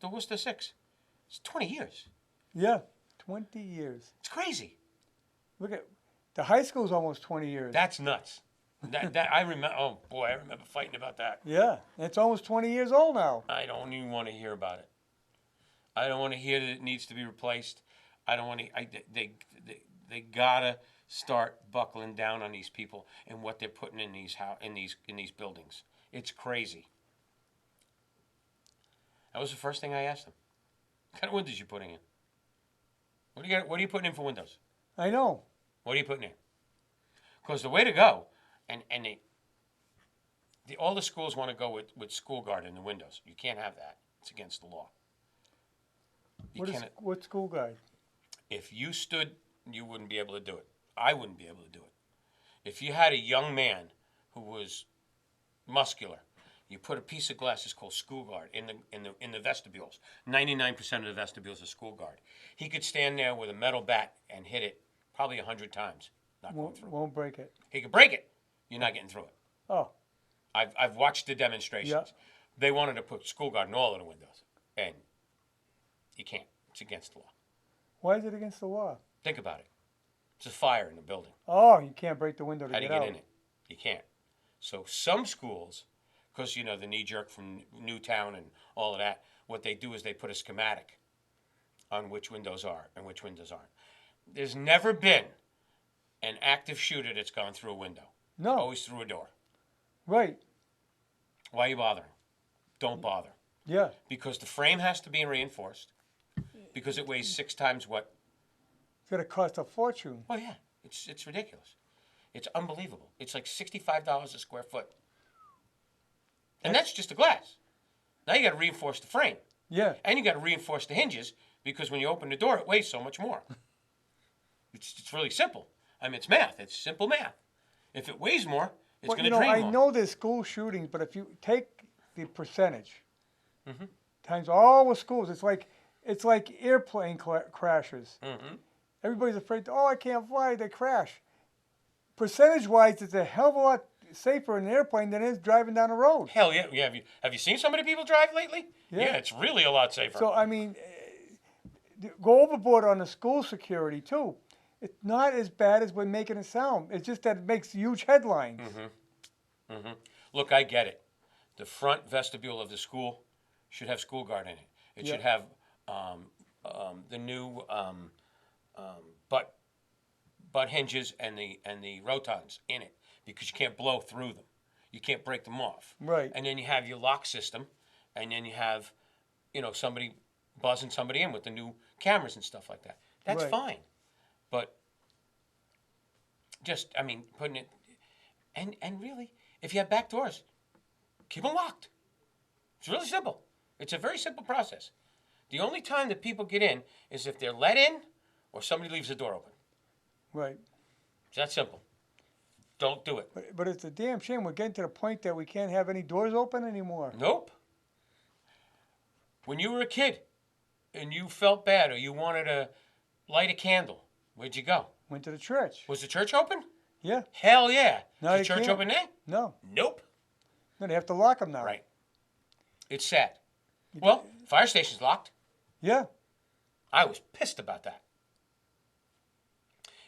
the Worcester 6. It's 20 years. Yeah, 20 years. It's crazy. Look at the high school's almost 20 years. That's nuts. That I remember. Oh boy, I remember fighting about that. Yeah, it's almost 20 years old now. I don't even want to hear about it. I don't want to hear that it needs to be replaced. I don't want to. They gotta start buckling down on these people and what they're putting in these buildings. It's crazy. That was the first thing I asked them. What kind of windows you putting in? What are you putting in for windows? I know. What are you putting in? Because the way to go, and all the schools want to go with school guard in the windows. You can't have that. It's against the law. What school guide? If you stood, you wouldn't be able to do it. I wouldn't be able to do it. If you had a young man who was muscular, you put a piece of glass, it's called school guard, in the vestibules. 99% of the vestibules are school guard. He could stand there with a metal bat and hit it probably 100 times. Not going through. Won't break it. He could break it. You're not getting through it. Oh. I've watched the demonstrations. Yeah. They wanted to put school guard in all of the windows, and you can't. It's against the law. Why is it against the law? Think about it. It's a fire in the building. Oh, you can't break the window to How do get you out. get in it? You can't. So some schools, because the knee jerk from Newtown and all of that, what they do is they put a schematic on which windows are and which windows aren't. There's never been an active shooter that's gone through a window. No. Always through a door. Right. Why are you bothering? Don't bother. Yeah. Because the frame has to be reinforced. Because it weighs 6 times what? It's going to cost a fortune. Oh yeah, it's ridiculous. It's unbelievable. It's like $65 a square foot. And that's just the glass. Now you got to reinforce the frame. Yeah. And you got to reinforce the hinges because when you open the door, it weighs so much more. It's really simple. I mean, it's math. It's simple math. If it weighs more, it's going to drain more. I know there's school shootings, but if you take the percentage times all the schools, it's like airplane crashes. Mm-hmm. Everybody's afraid. Oh, I can't fly. They crash. Percentage-wise, it's a hell of a lot safer in an airplane than it is driving down the road. Hell yeah. Have you seen so many people drive lately? Yeah, it's really a lot safer. So, I mean, go overboard on the school security, too. It's not as bad as we're making it sound. It's just that it makes huge headlines. Look, I get it. The front vestibule of the school should have school guard in it. It should have the new butt hinges and the rotons in it because you can't blow through them. You can't break them off. Right. And then you have your lock system, and then you have, somebody buzzing somebody in with the new cameras and stuff like that. That's Right. fine. But just, putting it, and really, if you have back doors, keep them locked. It's really simple. It's a very simple process. The only time that people get in is if they're let in or somebody leaves the door open. Right. It's that simple. Don't do it. But it's a damn shame. We're getting to the point that we can't have any doors open anymore. Nope. When you were a kid and you felt bad or you wanted to light a candle, where'd you go? Went to the church. Was the church open? Yeah. Hell yeah. No, Is you the church can't. open there? No. Nope. No, they have to lock them now. Right. It's sad. Well, fire station's locked. Yeah. I was pissed about that.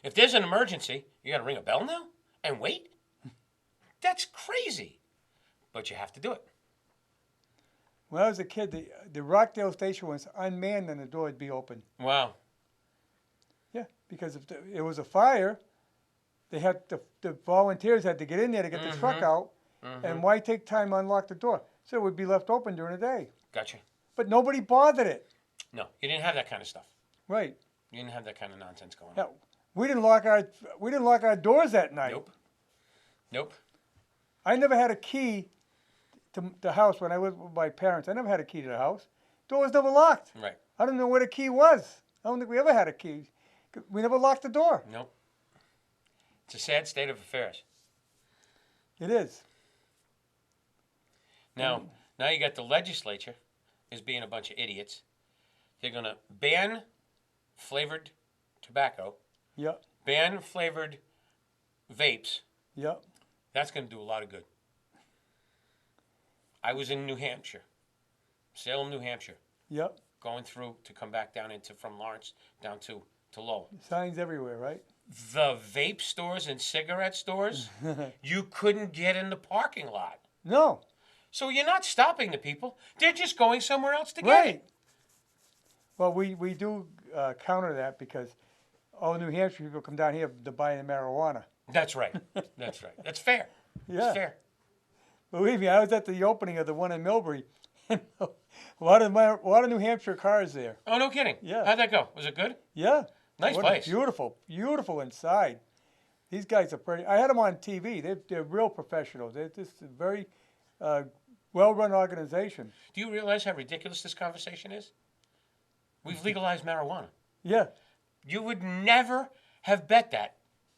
If there's an emergency, you got to ring a bell now and wait? That's crazy. But you have to do it. When I was a kid, the Rockdale station was unmanned and the door would be open. Wow. Yeah, because if it was a fire, they had the volunteers had to get in there to get the truck out, and why take time to unlock the door? So it would be left open during the day. Gotcha. But nobody bothered it. No, you didn't have that kind of stuff. Right. You didn't have that kind of nonsense going on. Yeah, we didn't lock our doors at night. Nope. Nope. I never had a key to the house when I lived with my parents. I never had a key to the house. Door was never locked. Right. I don't know where the key was. I don't think we ever had a key. We never locked the door. Nope. It's a sad state of affairs. It is. Now you got the legislature is being a bunch of idiots. They're going to ban flavored tobacco, Yep. ban flavored vapes. Yep. That's going to do a lot of good. I was in New Hampshire, Salem, New Hampshire, Yep. going through to come back down from Lawrence down to Lowell. Signs everywhere, right? The vape stores and cigarette stores, you couldn't get in the parking lot. No. So you're not stopping the people. They're just going somewhere else to get Right. it. Well, we do counter that because all New Hampshire people come down here to buy the marijuana. That's right. That's right. That's fair. Yeah. It's fair. Believe me, I was at the opening of the one in Millbury. And a lot of New Hampshire cars there. Oh, no kidding. Yeah. How'd that go? Was it good? Yeah. Nice What place. Beautiful inside. These guys are pretty. I had them on TV. They're real professionals. They're just a very well-run organization. Do you realize how ridiculous this conversation is? We've legalized marijuana. Yeah. You would never have bet that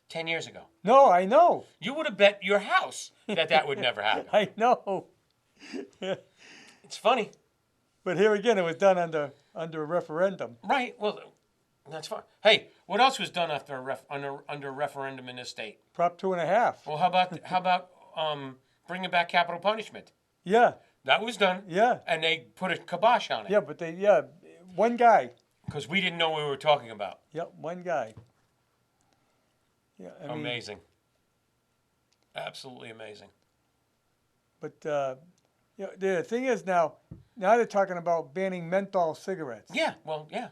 10 years ago. No, I know. You would have bet your house that would never happen. I know. It's funny. But here again, it was done under a referendum. Right. Well, that's fine. Hey, what else was done after under a referendum in this state? Prop 2.5. Well, how about bringing back capital punishment? Yeah. That was done. Yeah. And they put a kibosh on it. Yeah, but one guy. Because we didn't know what we were talking about. Yep, one guy. Yeah, I mean, Amazing. Absolutely amazing. But the thing is now they're talking about banning menthol cigarettes. Yeah, well, yeah.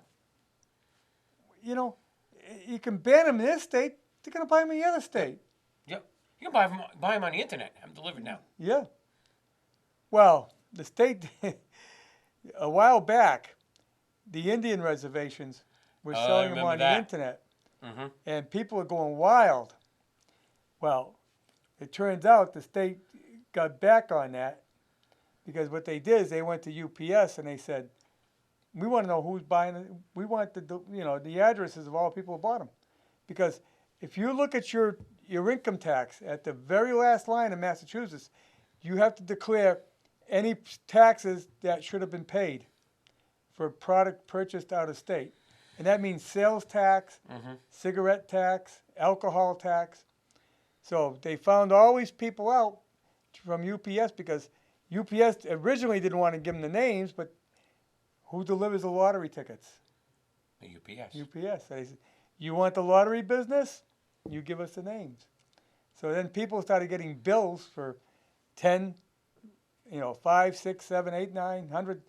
You know, you can ban them in this state. They're going to buy them in the other state. Yep. You can buy them on the internet. Have them delivered now. Yeah. Well, the state, a while back, the Indian reservations were I selling them remember on that. the internet. Mm-hmm. And people are going wild. Well, it turns out the state got back on that because what they did is they went to UPS and they said, we want to know who's buying it. We want the addresses of all people who bought them. Because if you look at your income tax at the very last line in Massachusetts, you have to declare any taxes that should have been paid for a product purchased out of state. And that means sales tax, cigarette tax, alcohol tax. So they found all these people out from UPS because UPS originally didn't want to give them the names, but who delivers the lottery tickets? The UPS. UPS. So they said, you want the lottery business? You give us the names. So then people started getting bills for 10, $5, $6, $7, $8, $9, $1,000,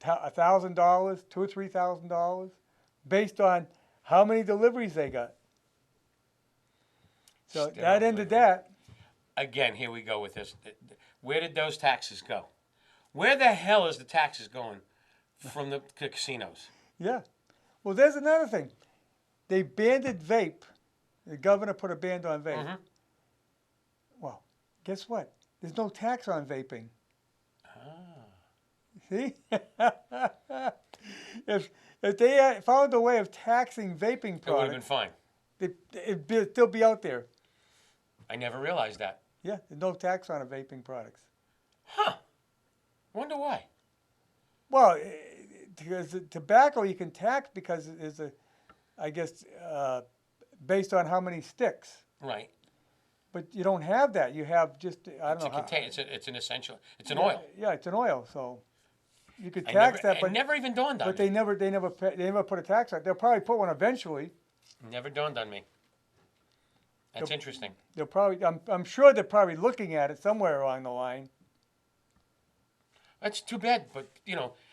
$2,000 or $3,000. Based on how many deliveries they got. So Still that ended that. Again, here we go with this. Where did those taxes go? Where the hell is the taxes going from the casinos? Yeah. Well, there's another thing. They banned vape. The governor put a ban on vape. Mm-hmm. Well, guess what? There's no tax on vaping. See? If they had found a way of taxing vaping It would have been products, fine. it'd still be out there. I never realized that. Yeah, there's no tax on vaping products. Huh. Wonder why. Well, because the tobacco you can tax because it is I guess, based on how many sticks. Right. But you don't have that. You have just, I don't know how. It's an essential. It's an Yeah, oil. Yeah, it's an oil, so you could I tax never, that, it but never even dawned on but me. they never put a tax on it. They'll probably put one eventually. Never dawned on me. That's interesting. They'll probably, I'm sure they're probably looking at it somewhere along the line. That's too bad, but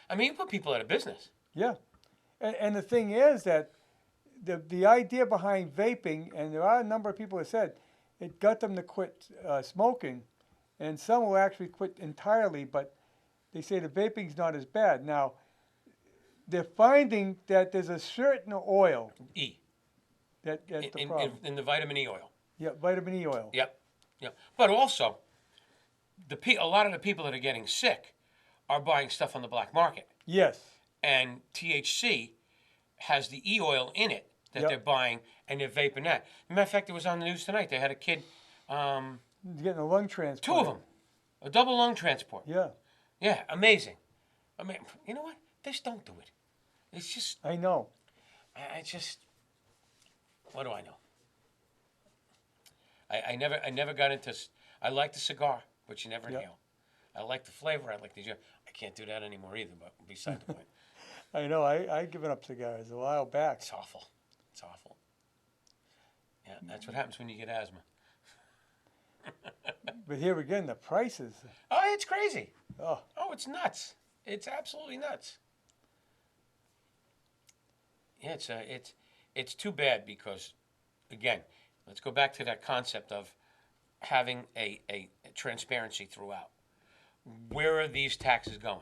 I mean, you put people out of business. Yeah, and the thing is that the idea behind vaping, and there are a number of people that said it got them to quit smoking, and some will actually quit entirely. But they say the vaping's not as bad. Now they're finding that there's a certain oil E. that's the problem. In the vitamin E oil. Yeah, vitamin E oil. Yep. Yep. But also, a lot of the people that are getting sick are buying stuff on the black market. Yes. And THC has the E oil in it that Yep. they're buying, and they're vaping that. Matter of fact, it was on the news tonight. They had a kid, Getting a lung transplant. 2 of them, a double lung transport. Yeah, Yeah, amazing. I mean, you know what? Just don't do it. It's just, I know. I just, what do I know? I never got into. I like the cigar, but you never Yep. inhale. I like the flavor. I like the. I can't do that anymore either. But beside the point, I know. I given up cigars a while back. it's awful. It's awful. Yeah, that's what happens when you get asthma. But here again, the prices. Oh, it's crazy. Oh, Oh, it's nuts. It's absolutely nuts. Yeah, it's too bad because, again, let's go back to that concept of having a transparency throughout. Where are these taxes going?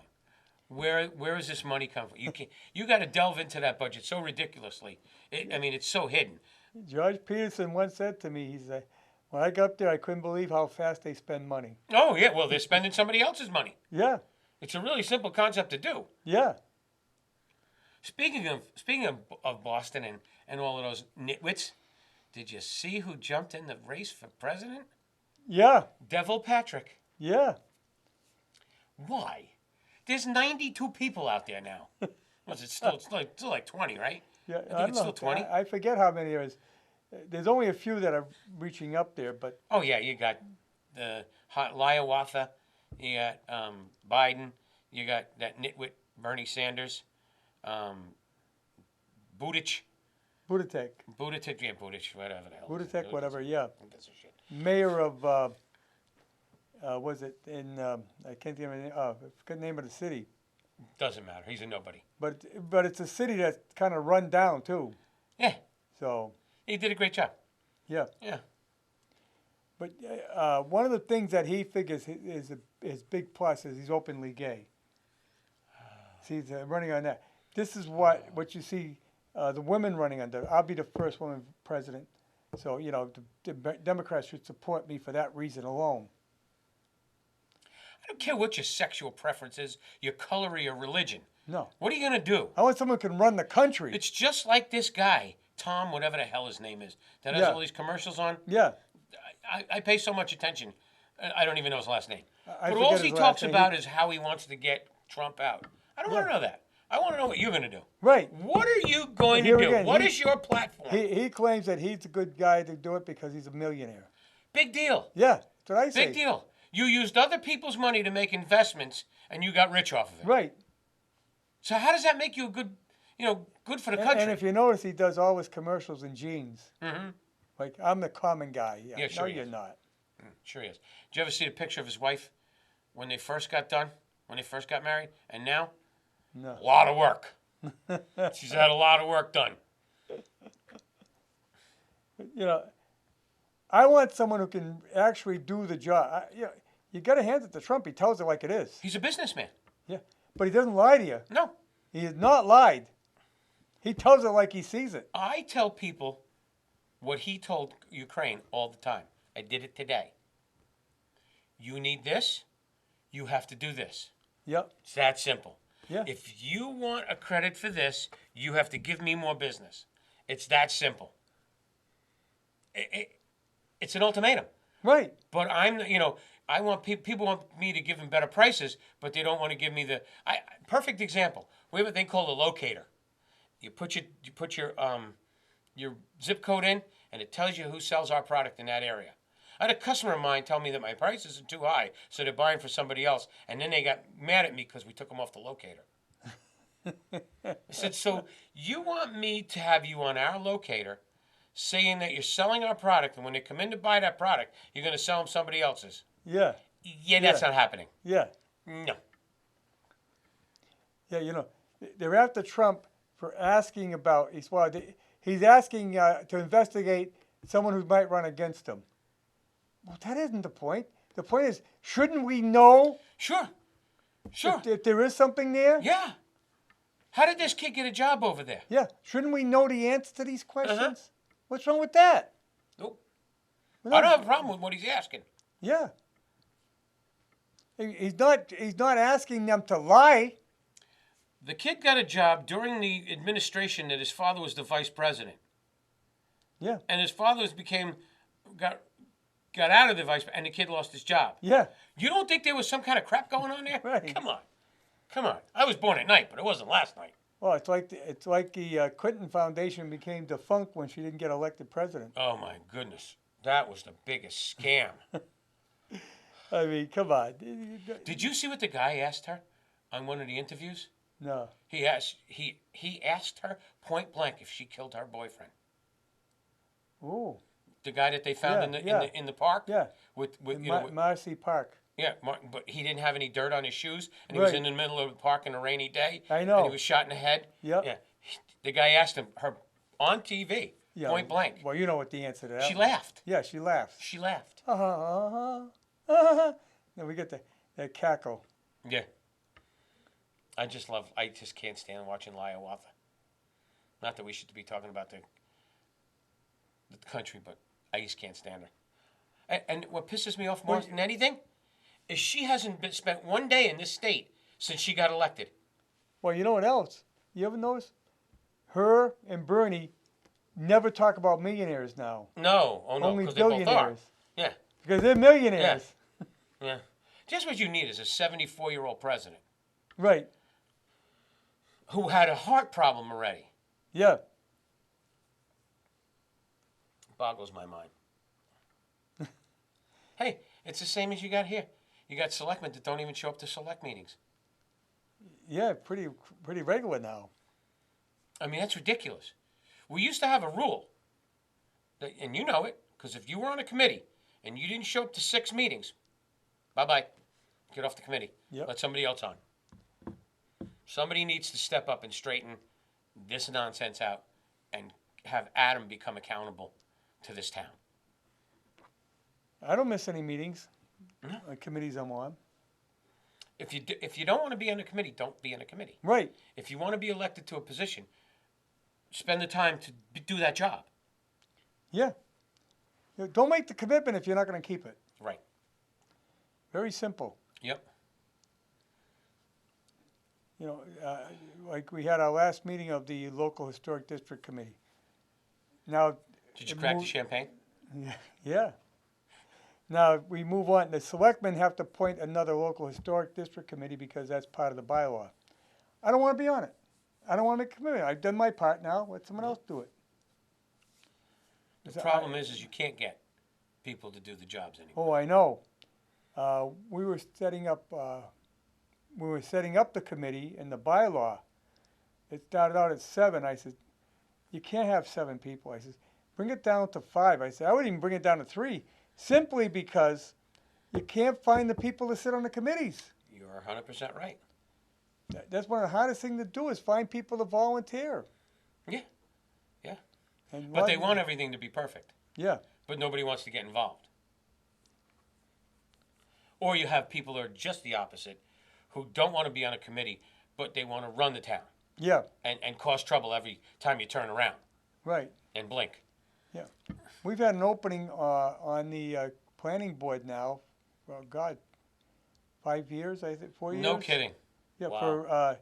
Where is this money coming from? You got to delve into that budget so ridiculously. I mean, it's so hidden. George Peterson once said to me, he said, when I got up there, I couldn't believe how fast they spend money. Oh yeah, well they're spending somebody else's money. Yeah, It's a really simple concept to do. yeah. Speaking of Boston and all of those nitwits, did you see who jumped in the race for president? Yeah, Devil Patrick. yeah. Why? There's 92 people out there now. Was it still? It's still like 20, right? Yeah, I think don't it's know. still 20. I forget how many there is. There's only a few that are reaching up there, but Oh yeah, you got the Hiawatha, you got Biden, you got that nitwit Bernie Sanders, Buttigieg, Buttigieg, yeah, Buttigieg, whatever the hell. Buttigieg, whatever. Yeah, Who gives a shit? mayor of was it in? I can't think of the name. I forget the name of the city, Doesn't matter. He's a nobody. but it's a city that's kind of run down too. Yeah, So he did a great job. yeah. Yeah. But one of the things that he figures his big plus is he's openly gay. See, he's running on that. This is what you see the women running under. I'll be the first woman president. So, the Democrats should support me for that reason alone. I don't care what your sexual preference is, your color, or your religion. No. What are you gonna do? I want someone who can run the country. It's just like this guy, Tom, whatever the hell his name is, that has Yeah. all these commercials on. Yeah. I pay so much attention. I don't even know his last name. I But forget all his he last talks name. about is how he wants to get Trump out. I don't want to know that. I want to know what you're going to do. Right. What are you going to Here do? again, What is your platform? He claims that he's a good guy to do it because he's a millionaire. Big deal. Yeah, that's what I say. Big deal. You used other people's money to make investments, and you got rich off of it. Right. So how does that make you a good, good for the country? And if you notice, he does all his commercials in jeans. Mm-hmm. Like, I'm the common guy. Yeah, Yeah, sure no, he you're is. not. Sure he is. Did you ever see the picture of his wife when they first got done, when they first got married, and now? No. A lot of work. She's had a lot of work done. I want someone who can actually do the job. You got to hand it to Trump. He tells it like it is. He's a businessman. Yeah, but he doesn't lie to you. No. He has not lied. He tells it like he sees it. I tell people what he told Ukraine all the time. I did it today. You need this, you have to do this. Yep. It's that simple. Yeah. If you want a credit for this, you have to give me more business. It's that simple. It's an ultimatum. Right. But I want people want me to give them better prices, but they don't want to give me perfect example. We have a thing called a locator. You put your zip code in, and it tells you who sells our product in that area. I had a customer of mine tell me that my prices are too high, so they're buying for somebody else, and then they got mad at me because we took them off the locator. I said, so you want me to have you on our locator saying that you're selling our product, and when they come in to buy that product, you're going to sell them somebody else's? Yeah. Yeah, that's not happening. Yeah. No. Yeah, they're after Trump for asking about, he's asking to investigate someone who might run against him. Well, that isn't the point. The point is, shouldn't we know Sure. if there is something there? Yeah. How did this kid get a job over there? Yeah. Shouldn't we know the answer to these questions? What's wrong with that? Nope. I don't have a problem with what he's asking. Yeah. He's not asking them to lie. The kid got a job during the administration that his father was the vice president. Yeah. And his father got out of the vice, and the kid lost his job. Yeah. You don't think there was some kind of crap going on there? Right. Come on. I was born at night, but it wasn't last night. Well, it's like the Clinton Foundation became defunct when she didn't get elected president. Oh my goodness, that was the biggest scam. I mean, come on. Did you see what the guy asked her on one of the interviews? No. He asked her point blank if she killed her boyfriend. Ooh. The guy that they found in the park. Yeah. With Marcy Park. Yeah, but he didn't have any dirt on his shoes, and he was in the middle of the park on a rainy day. I know. And he was shot in the head. Yep. Yeah. The guy asked him her on TV, point blank. Well, you know what the answer to that She was. laughed. Yeah, she laughed. She laughed. Then we get that cackle. Yeah. I just can't stand watching Hiawatha. Not that we should be talking about the country, but I just can't stand her. And what pisses me off more than anything is she hasn't spent one day in this state since she got elected. Well, you know what else? You ever notice? Her and Bernie never talk about millionaires now. No. Oh, no. Only Because they both are. billionaires. Yeah. Because they're millionaires. Yeah. Just what you need is a 74-year-old president Right. who had a heart problem already. Yeah. Boggles my mind. Hey, it's the same as you got here. You got selectmen that don't even show up to select meetings. Yeah, pretty regular now. I mean, that's ridiculous. We used to have a rule, and you know it, because if you were on a committee and you didn't show up to 6 meetings, bye-bye. Get off the committee. Yep. Let somebody else on. Somebody needs to step up and straighten this nonsense out and have Adam become accountable to this town. I don't miss any meetings. Committees I'm on. If you don't want to be on a committee, don't be in a committee. Right. If you want to be elected to a position, spend the time to do that job. Yeah. Don't make the commitment if you're not going to keep it. Right. Very simple. Yep. Like we had our last meeting of the local historic district committee. Now. Did you crack the champagne? Yeah. Now we move on. The selectmen have to appoint another local historic district committee because that's part of the bylaw. I don't want to be on it. I don't want to make a commitment. I've done my part now. Let someone else do it. The problem is you can't get people to do the jobs anymore. Oh, I know. We were setting up the committee and the bylaw. It started out at 7. I said, you can't have 7 people. I said, bring it down to 5. I said, I would even bring it down to 3, simply because you can't find the people to sit on the committees. You're 100% right. That's one of the hardest things to do is find people to volunteer. Yeah. And but they want everything to be perfect. Yeah. But nobody wants to get involved. Or you have people who are just the opposite, who don't want to be on a committee, but they want to run the town. Yeah. And cause trouble every time you turn around. Right. And blink. Yeah. We've had an opening on the planning board now, well, God, 5 years, I think, 4 years? No kidding. Yeah, Wow.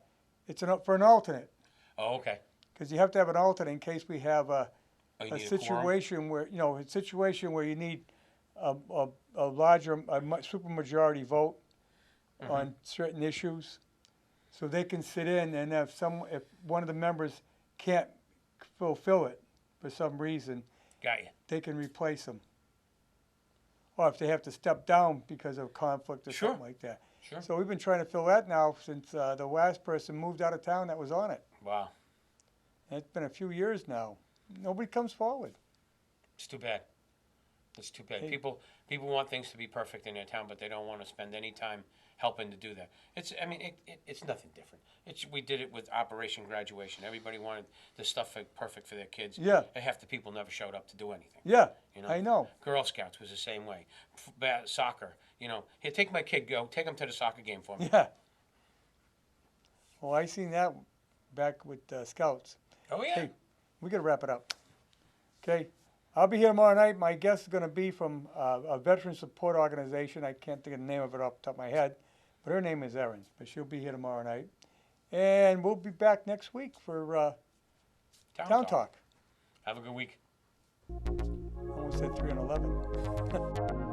for an alternate. Oh, okay. Because you have to have an alternate in case we have a You need situation where you need a larger, supermajority vote on certain issues, so they can sit in, and if one of the members can't fulfill it for some reason, Got you. they can replace them. Or if they have to step down because of conflict or Sure. something like that. Sure. So we've been trying to fill that now since the last person moved out of town that was on it. Wow. And it's been a few years now. Nobody comes forward. It's too bad. It's too bad. Hey. People want things to be perfect in their town, but they don't want to spend any time helping to do that. It's nothing different. We did it with Operation Graduation. Everybody wanted the stuff perfect for their kids. Yeah. And half the people never showed up to do anything. Yeah, You know? I know. Girl Scouts was the same way. Soccer, here, take my kid, take him to the soccer game for me. Yeah. Well, I seen that back with Scouts. Oh, yeah. Hey, we got to wrap it up. Okay. I'll be here tomorrow night. My guest is going to be from a veteran support organization. I can't think of the name of it off the top of my head, but her name is Erin. But she'll be here tomorrow night. And we'll be back next week for Town Talk. Have a good week. Almost said 3 and 11.